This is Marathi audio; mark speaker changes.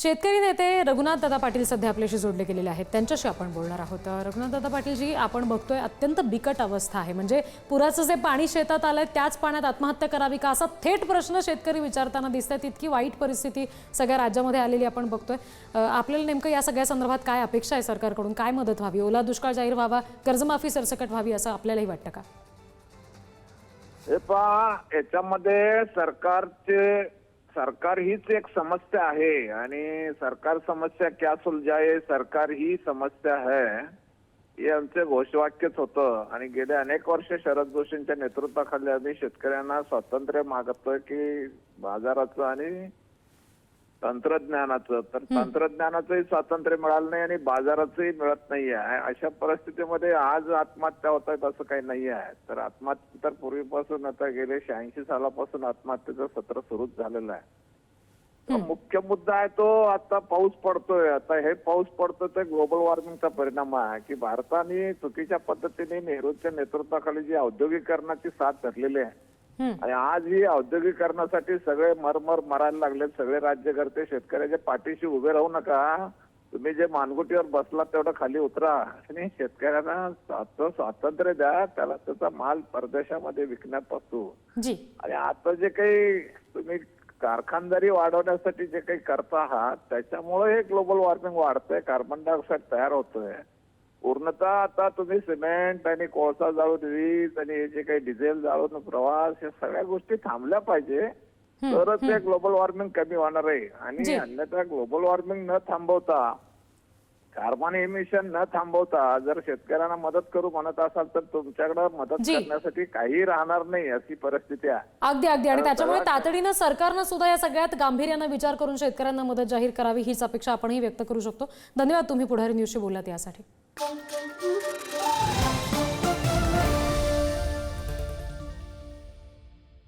Speaker 1: शेतकरी नेते रघुनाथदादा पाटील सध्या आपल्याशी जोडले गेलेले आहेत, त्यांच्याशी आपण बोलणार आहोत। रघुनाथदादा पाटील जी, आपण बघतोय अत्यंत बिकट अवस्था आहे, म्हणजे पुराचं जे पाणी शेतात आलंय त्याच पाण्यात आत्महत्या करावी का असा थेट प्रश्न शेतकरी विचारताना दिसतात। इतकी वाईट परिस्थिती सगळ्या राज्यामध्ये आलेली आपण बघतोय। आपल्याला नेमकं या सगळ्या संदर्भात काय अपेक्षा आहे सरकारकडून, काय मदत व्हावी, ओला दुष्काळ जाहीर व्हावा, कर्जमाफी सरसकट व्हावी असं आपल्यालाही वाटतं का?
Speaker 2: हे पहा, याच्यामध्ये सरकार हीच एक समस्या आहे आणि सरकार समस्या क्या सुलझाए, सरकार ही समस्या है, हे आमचे घोषवाक्यच होतं। आणि गेले अनेक वर्ष शरद जोशींच्या नेतृत्वाखाली आम्ही शेतकऱ्यांना स्वातंत्र्य मागतोय की बाजाराचं आणि तंत्रज्ञानाचं। तर तंत्रज्ञानाचंही स्वातंत्र्य मिळालं नाही आणि बाजाराचंही मिळत नाही आहे। अशा परिस्थितीमध्ये आज आत्महत्या होत आहेत असं काही नाही आहे। तर आत्महत्या तर पूर्वीपासून आता गेले 86 सालापासून आत्महत्येचं सत्र सुरूच झालेलं आहे। मुख्य मुद्दा आहे तो आता पाऊस पडतोय। आता हे पाऊस पडतो ते ग्लोबल वॉर्मिंगचा परिणाम आहे की भारताने चुकीच्या पद्धतीने नेहरूंच्या नेतृत्वाखाली जी औद्योगिकरणाची साथ धरलेली आहे आणि आज ही औद्योगिकरणासाठी सगळे मरायला लागले। सगळे राज्यकर्ते शेतकऱ्याच्या पाठीशी उभे राहू नका, तुम्ही जे मानगुटीवर बसला तेवढं खाली उतरा आणि शेतकऱ्यांना स्वातंत्र्य द्या, त्याला त्याचा माल परदेशामध्ये विकण्यापासून। आणि आता जे काही तुम्ही कारखानदारी वाढवण्यासाठी जे काही करता आहात त्याच्यामुळे हे ग्लोबल वॉर्मिंग वाढतंय, कार्बन डायऑक्साईड तयार होतोय। पूर्णतः आता तुम्ही सिमेंट आणि कोळसा जाळून वीज आणि हे जे काही डिझेल जाळून प्रवास, या सगळ्या गोष्टी थांबल्या पाहिजे, तरच हे ग्लोबल वॉर्मिंग कमी होणार आहे। आणि अन्यथा ग्लोबल वॉर्मिंग न थांबवता, कार्बन इमिशन न थांबवता जर शेतकऱ्यांना मदत करू म्हणत असाल तर तुमच्याकडे मदत करण्यासाठी काही राहणार नाही, अशी परिस्थिती आहे।
Speaker 1: अगदी अगदी। आणि त्याच्यामुळे तातडीनं सरकारनं सुद्धा या सगळ्यात गांभीर्यानं विचार करून शेतकऱ्यांना मदत जाहीर करावी हीच अपेक्षा आपणही व्यक्त करू शकतो। धन्यवाद, तुम्ही पुढारी न्यूजशी बोललात यासाठी।